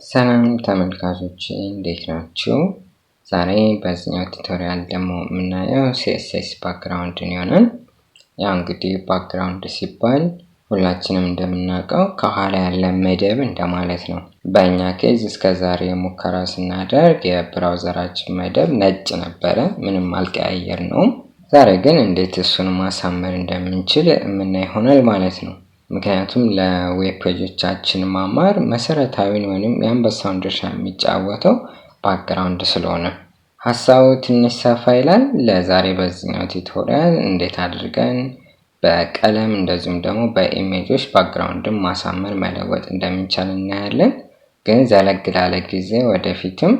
ሰላም ተመልካቾች እንዴት ናችሁ? ዛሬ በዚህኛው ቱቶሪያል ደግሞ የምናየው CSS ባክግራውንድን ይሆናል። ያው እንግዲህ ባክግራውንድ ሲባል ሁላችንም እንደምናውቀው ከኋላ ያለ መደብ እንደማለት ነው። በእኛ ኬዝ እስከዛሬ ሙከራ ስናደርግ የብራውዘራችን መደብ ነጭ ነበረ፣ ምንም አልቀያየርነውም። ዛሬ ግን እንዴት እሱን ማሳመር እንደምንችል የምናይ ይሆናል ማለት ነው። ምክንያቱም ለዌብ ፔጆቻችን ማማር መሰረታዊን ወይንም የአንበሳውን ድርሻ የሚጫወተው ባክግራውንድ ስለሆነ ሐሳቡ ትንሽ ሰፋ ይላል። ለዛሬ በዚህኛው ቱቶሪያል እንዴት አድርገን በቀለም እንደዚሁም ደግሞ በኢሜጆች ባክግራውንድን ማሳመር መለወጥ እንደምንችል እናያለን። ግን ዘለግ ላለ ጊዜ ወደፊትም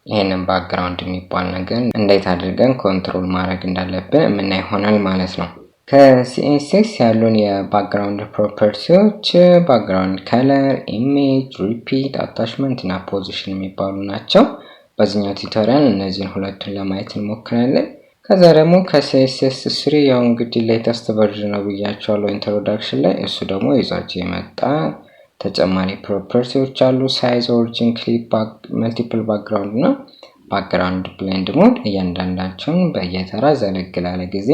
ይሄንን ባክግራውንድ የሚባል ነገር እንዴት አድርገን ኮንትሮል ማድረግ እንዳለብን የምናይ ይሆናል ማለት ነው። ከCSS ያሉን የባክግራውንድ ፕሮፐርቲዎች ባክግራውንድ ከለር፣ ኢሜጅ፣ ሪፒት፣ አታችመንት እና ፖዚሽን የሚባሉ ናቸው። በዚህኛው ቱቶሪያል እነዚህን ሁለቱን ለማየት እንሞክራለን። ከዛ ደግሞ ከCSS 3 ያው እንግዲህ ሌተስት ቨርዥን ነው ብያቸዋለሁ ኢንትሮዳክሽን ላይ። እሱ ደግሞ ይዟቸው የመጣ ተጨማሪ ፕሮፐርቲዎች አሉ። ሳይዝ፣ ኦሪጂን፣ ክሊፕ፣ መልቲፕል ባክግራውንድ እና ባክግራውንድ ብሌንድ ሞድ እያንዳንዳቸውን በየተራ ዘለግ ላለ ጊዜ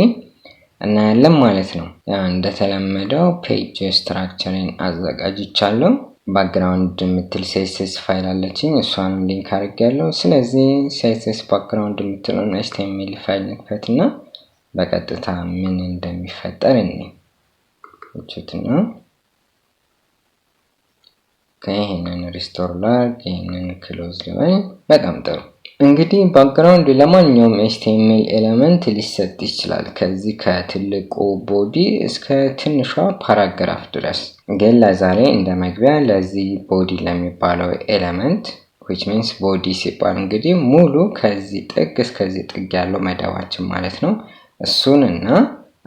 እናያለን ማለት ነው። እንደተለመደው ፔጅ ስትራክቸርን አዘጋጅቻለሁ። ባክግራውንድ የምትል CSS ፋይል አለችኝ፣ እሷንም ሊንክ አድርጌያለሁ። ስለዚህ CSS ባክግራውንድ የምትለውን HTML ፋይል እንክፈትና በቀጥታ ምን እንደሚፈጠር እንይችትና ከይሄንን ሪስቶር ላድርግ፣ ይሄንን ክሎዝ ልበል። በጣም ጥሩ። እንግዲህ ባክግራውንድ ለማንኛውም HTML ኤሌመንት ሊሰጥ ይችላል፣ ከዚህ ከትልቁ ቦዲ እስከ ትንሿ ፓራግራፍ ድረስ። ግን ለዛሬ እንደ መግቢያ ለዚህ ቦዲ ለሚባለው ኤሌመንት which means ቦዲ ሲባል እንግዲህ ሙሉ ከዚህ ጥግ እስከዚህ ጥግ ያለው መደባችን ማለት ነው። እሱንና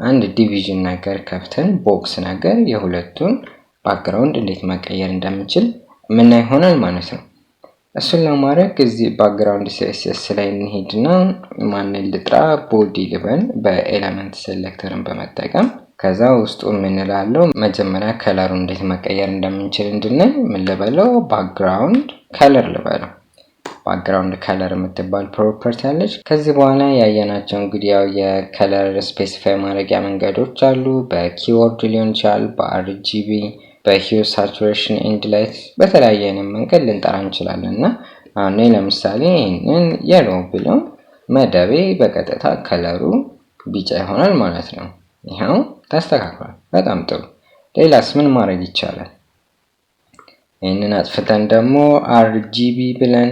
አንድ ዲቪዥን ነገር ከፍተን ቦክስ ነገር የሁለቱን ባክግራውንድ እንዴት መቀየር እንደምንችል ምናይ ይሆናል ማለት ነው። እሱን ለማድረግ እዚህ ባክግራውንድ CSS ላይ እንሄድና ማንን ልጥራ፣ ቦዲ ልበል በኤሌመንት ሴሌክተርን በመጠቀም ከዛ ውስጡ ምን እላለሁ፣ መጀመሪያ ከለሩን እንዴት መቀየር እንደምንችል እንድናይ ምን ልበለው፣ ባክግራውንድ ከለር ልበለው። ባክግራውንድ ከለር የምትባል ፕሮፐርቲ አለች። ከዚህ በኋላ ያየናቸው እንግዲህ ያው የከለር ስፔሲፋይ ማድረጊያ መንገዶች አሉ። በኪወርድ ሊሆን ይችላል፣ በRGB፣ በሂው፣ ሳቹሬሽን፣ ኤንድ ላይት በተለያየ አይነት መንገድ ልንጠራ እንችላለን። እና አሁን ለምሳሌ ይሄንን የሎ ብለው መደቤ በቀጥታ ከለሩ ቢጫ ይሆናል ማለት ነው። ይሄው ተስተካክሏል። በጣም ጥሩ። ሌላስ ምን ማድረግ ይቻላል? ይሄንን አጥፍተን ደግሞ RGB ብለን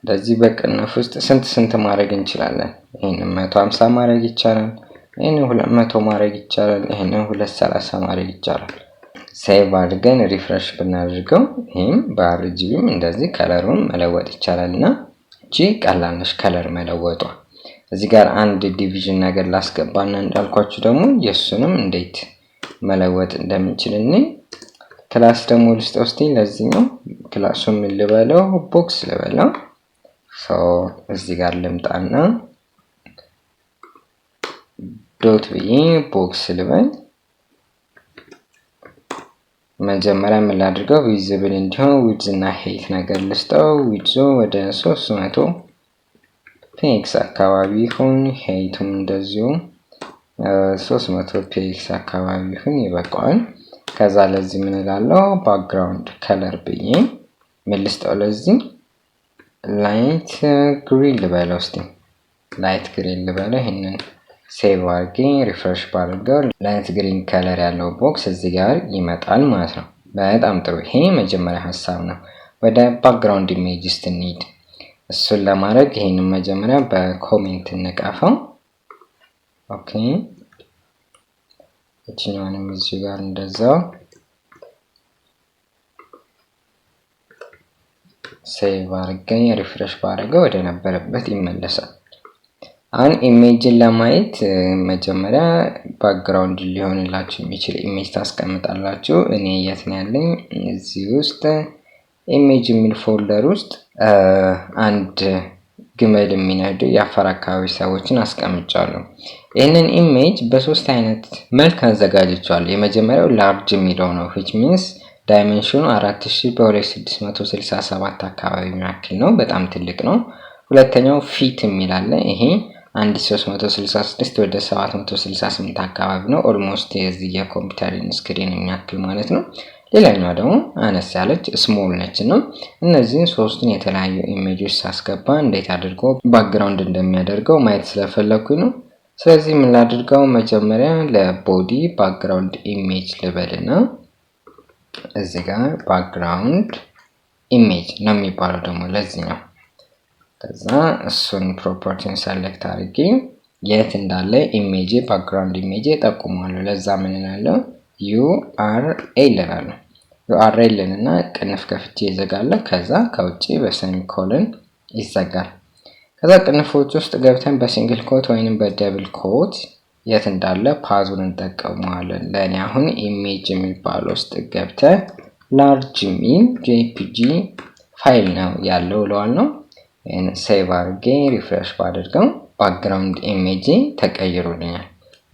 በዚህ በቅንፍ ውስጥ ስንት ማድረግ እንችላለን? ይሄንን 150 ማድረግ ይቻላል። ይሄንን 200 ማድረግ ይቻላል። ይሄንን 230 ማድረግ ይቻላል። ሴቭ አድርገን ሪፍሬሽ ብናደርገው ይሄም በRGBም እንደዚህ ከለሩን መለወጥ ይቻላልና እቺ ቀላል ነች ከለር መለወጧ። እዚህ ጋር አንድ ዲቪዥን ነገር ላስገባና እንዳልኳችሁ ደግሞ የሱንም እንዴት መለወጥ እንደምንችል ክላስ ደግሞ ልስጥ ለዚህኛው ክላሱን ምን ልበለው፣ ቦክስ ልበለው። እዚህ ጋር ልምጣና ዶት ብዬ ቦክስ ልበል። መጀመሪያ ምን ላድርገው፣ ቪዚብል እንዲሆን ዊድዝ እና ሄይት ነገር ልስጠው። ዊድዙ ወደ 300 ፒክስ አካባቢ ይሁን፣ ሄይቱም እንደዚሁ 300 ፒክስ አካባቢ ይሁን፣ ይበቃዋል። ከዛ ለዚህ ምን እላለሁ፣ ባክግራውንድ ከለር ብዬ ምን ልስጠው፣ ለዚህ ላይት ግሪን ልበለው። እስቲ ላይት ግሪን ልበለው። ይሄንን ሴቭ አድርጌ ሪፍሬሽ ባድርገው ላይት ግሪን ከለር ያለው ቦክስ እዚህ ጋር ይመጣል ማለት ነው። በጣም ጥሩ። ይሄ መጀመሪያ ሐሳብ ነው። ወደ ባክግራውንድ ኢሜጅስ እንሂድ። እሱን ለማድረግ ይሄንን መጀመሪያ በኮሜንት እንቀፈው። ኦኬ፣ እቺኛውንም እዚህ ጋር እንደዛው ሴቭ አድርጌ ሪፍሬሽ ባድርገው ወደ ነበረበት ይመለሳል። አሁን ኢሜጅን ለማየት መጀመሪያ ባክግራውንድ ሊሆንላችሁ የሚችል ኢሜጅ ታስቀምጣላችሁ። እኔ የት ነው ያለኝ? እዚህ ውስጥ ኢሜጅ የሚል ፎልደር ውስጥ አንድ ግመል የሚነዱ የአፋር አካባቢ ሰዎችን አስቀምጫለሁ። ይህንን ኢሜጅ በሶስት አይነት መልክ አዘጋጅቻለሁ። የመጀመሪያው ላርጅ የሚለው ነው which means ዳይሜንሽኑ 4000 በ2667 አካባቢ ያክል ነው። በጣም ትልቅ ነው። ሁለተኛው ፊት የሚል አለ። ይሄ 1366 ወደ 768 አካባቢ ነው። ኦልሞስት የዚህ የኮምፒውተርን ስክሪን የሚያክል ማለት ነው። ሌላኛው ደግሞ አነስ ያለች ስሞል ነች ነው። እነዚህን ሶስቱን የተለያዩ ኢሜጆች ሳስገባ እንዴት አድርጎ ባክግራውንድ እንደሚያደርገው ማየት ስለፈለኩኝ ነው። ስለዚህ ምን ላድርገው? መጀመሪያ ለቦዲ ባክግራውንድ ኢሜጅ ልበልና እዚህ ጋር ባክግራውንድ ኢሜጅ ነው የሚባለው ደግሞ ለዚህኛው። ከዛ እሱን ፕሮፐርቲን ሰሌክት አድርጌ የት እንዳለ ኢሜጅ ባክግራውንድ ኢሜጅ ጠቁማለሁ። ለዛ ምን እላለሁ? URL እላለሁ። URL እና ቅንፍ ከፍቼ ይዘጋለሁ። ከዛ ከውጪ በሴሚኮለን ይዘጋል። ከዛ ቅንፎች ውስጥ ገብተን በሲንግል ኮት ወይንም በደብል ኮት የት እንዳለ ፓዙን እንጠቀመዋለን። ለኔ አሁን ኢሜጅ የሚባለው ውስጥ ገብተን ላርጅ ሚል JPG ፋይል ነው ያለው ለዋል ነው። ሴቭ አድርጌ ሪፍሬሽ ባደርገው ባክግራውንድ ኢሜጅ ተቀይሮልኛል።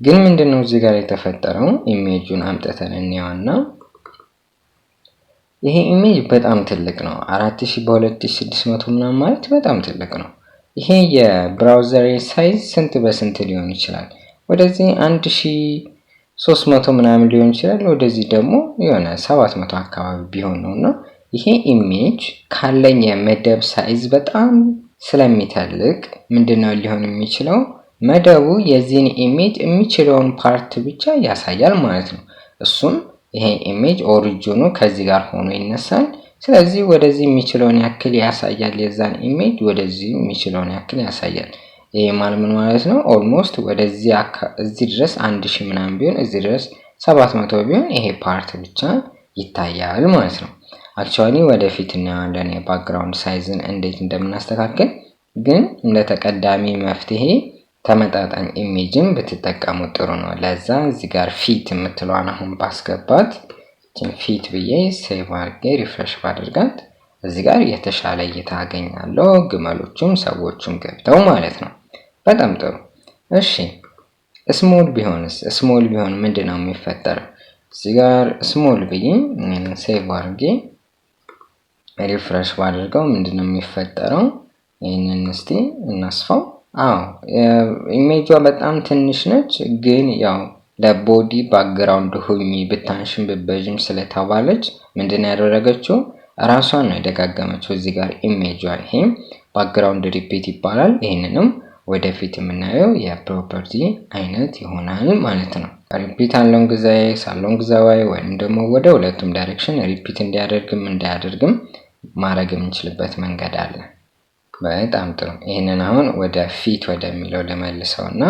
ግን ምንድነው እዚህ ጋር የተፈጠረው? ኢሜጁን አምጥተን እንየውና ይሄ ኢሜጅ በጣም ትልቅ ነው። 4000 በ2600 ምናምን ማለት በጣም ትልቅ ነው። ይሄ የብራውዘር ሳይዝ ስንት በስንት ሊሆን ይችላል? ወደዚህ 1300 ምናምን ሊሆን ይችላል። ወደዚህ ደግሞ የሆነ 700 አካባቢ ቢሆን ነውና ይሄ ኢሜጅ ካለኝ የመደብ ሳይዝ በጣም ስለሚተልቅ ምንድነው ሊሆን የሚችለው? መደቡ የዚህን ኢሜጅ የሚችለውን ፓርት ብቻ ያሳያል ማለት ነው። እሱም ይሄ ኢሜጅ ኦሪጂኑ ከዚህ ጋር ሆኖ ይነሳል። ስለዚህ ወደዚህ የሚችለውን ያክል ያሳያል። የዛን ኢሜጅ ወደዚህ የሚችለውን ያክል ያሳያል። ይሄ ማለት ነው ኦልሞስት ወደዚህ እዚህ ድረስ 1000 ምናምን ቢሆን እዚህ ድረስ 700 ቢሆን ይሄ ፓርት ብቻ ይታያል ማለት ነው። አክቹአሊ ወደፊት እናያለን የባክግራውንድ ሳይዝን እንዴት እንደምናስተካክል። ግን እንደ ተቀዳሚ መፍትሄ ተመጣጣኝ ኢሜጅን ብትጠቀሙ ጥሩ ነው። ለዛ እዚህ ጋር ፊት የምትለዋን አሁን ባስገባት ፊት ብዬ ሴቭ አድርጌ ሪፍሬሽ ባደርጋት እዚህ ጋር የተሻለ እይታ አገኛለሁ። ግመሎቹም ሰዎቹም ገብተው ማለት ነው። በጣም ጥሩ። እሺ ስሞል ቢሆንስ? ስሞል ቢሆን ምንድነው የሚፈጠረው? እዚህ ጋር ስሞል ብዬ ሴቭ አድርጌ ሪፍሬሽ ባደርገው ምንድነው የሚፈጠረው? ይሄንን እስቲ እናስፋው። ኢሜጇ በጣም ትንሽ ነች፣ ግን ያው ለቦዲ ባክግራውንድ ሁኚ ብታንሽም ብበዥም ስለተባለች ምንድነው ያደረገችው? ራሷን ነው የደጋገመችው እዚህ ጋር ኢሜጇ። ይሄም ባክግራውንድ ሪፒት ይባላል። ይሄንንም ወደፊት የምናየው የፕሮፐርቲ አይነት ይሆናል ማለት ነው። ሪፒት አሎንግ ዘ ኤክስ አሎንግ ዘ ዋይ ወይም ደግሞ ወደ ሁለቱም ዳይሬክሽን ሪፒት እንዲያደርግም እንዳያደርግም ማድረግ የምንችልበት መንገድ አለ። በጣም ጥሩ። ይሄንን አሁን ወደ ፊት ወደሚለው ለመልሰውና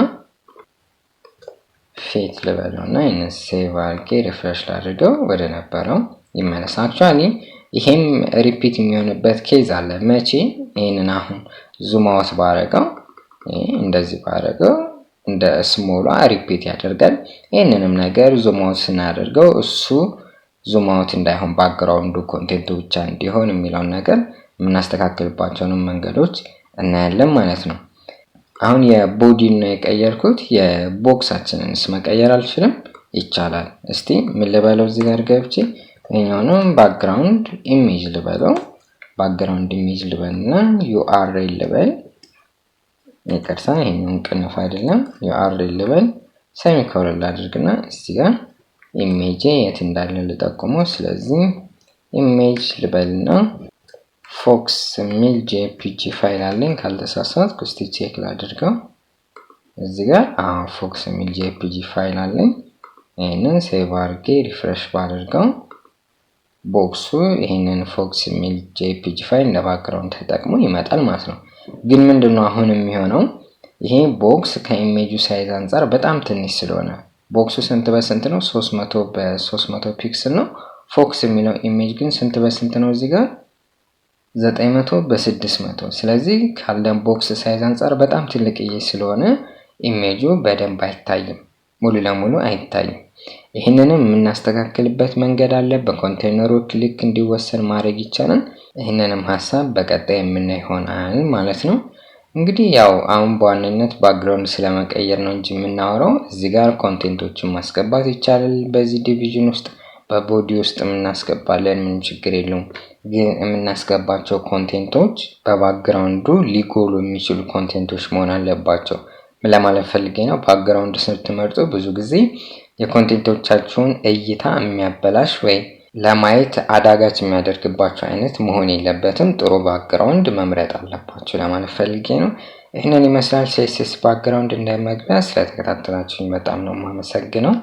ፊት ልበለውና ይሄንን ሴቭ አድርጌ ሪፍሬሽ ላድርገው ወደ ነበረው ይመለስ። አክቹአሊ ይሄም ሪፒት የሚሆንበት ኬዝ አለ። መቼ? ይሄንን አሁን ዙም አውት ባረገው እንደዚህ ባረገው እንደ ስሞሏ ሪፒት ያደርጋል። ይሄንንም ነገር ዙም አውት ስናደርገው እሱ ዙም አውት እንዳይሆን ባክግራውንዱ ኮንቴንቱ ብቻ እንዲሆን የሚለውን ነገር የምናስተካክልባቸውን መንገዶች እናያለን ማለት ነው። አሁን የቦዲን ነው የቀየርኩት። የቦክሳችንንስ መቀየር አልችልም? ይቻላል። እስቲ ምን ልበለው? እዚህ ጋር ገብቼ ይሄኛውንም ባክግራውንድ ኢሜጅ ልበለው። ባክግራውንድ ኢሜጅ ልበልና URL ልበል። ይቅርታ ይሄኛውን ቅንፍ አይደለም፣ URL ልበል። ሴሚኮሎን ላድርግና እዚህ ጋር ኢሜጅ የት እንዳለ ልጠቁመው። ስለዚህ ኢሜጅ ልበልና ፎክስ ሚል JPG ፋይል አለኝ ካልተሳሳትኩ። እስቲ ቼክ ላድርገው። እዚህ ጋር ፎክስ ሚል JPG ፋይል አለኝ። ይሄንን ሴቭ አድርጌ ሪፍሬሽ ባደርገው ቦክሱ ይሄንን ፎክስ ሚል JPG ፋይል ለባክግራውንድ ተጠቅሞ ይመጣል ማለት ነው። ግን ምንድነው አሁን የሚሆነው? ይሄ ቦክስ ከኢሜጁ ሳይዝ አንፃር በጣም ትንሽ ስለሆነ ቦክሱ ስንት በስንት ነው? 300 በ300 ፒክስል ነው። ፎክስ የሚለው ኢሜጅ ግን ስንት በስንት ነው? እዚህ ጋር 900 በ600። ስለዚህ ካለን ቦክስ ሳይዝ አንፃር በጣም ትልቅዬ ስለሆነ ኢሜጁ በደንብ አይታይም፣ ሙሉ ለሙሉ አይታይም። ይህንንም የምናስተካክልበት መንገድ አለ። በኮንቴነሮች ልክ እንዲወሰን ማድረግ ይቻላል። ይህንንም ሀሳብ በቀጣይ የምናይ ይሆናል ማለት ነው። እንግዲህ ያው አሁን በዋነኝነት ባክግራውንድ ስለመቀየር ነው እንጂ የምናወራው። እዚህ ጋር ኮንቴንቶችን ማስገባት ይቻላል በዚህ ዲቪዥን ውስጥ። በቦዲ ውስጥ እናስገባለን ምን ችግር የለውም። ግን የምናስገባቸው ኮንቴንቶች በባክግራውንዱ ሊጎሉ የሚችሉ ኮንቴንቶች መሆን አለባቸው ለማለት ፈልጌ ነው። ባክግራውንድ ስትመርጡ ብዙ ጊዜ የኮንቴንቶቻችሁን እይታ የሚያበላሽ ወይ ለማየት አዳጋች የሚያደርግባቸው አይነት መሆን የለበትም። ጥሩ ባክግራውንድ መምረጥ አለባችሁ ለማለት ፈልጌ ነው። ይህንን ይመስላል CSS ባክግራውንድ እንደመግቢያ። ስለተከታተላችሁኝ በጣም ነው የማመሰግነው።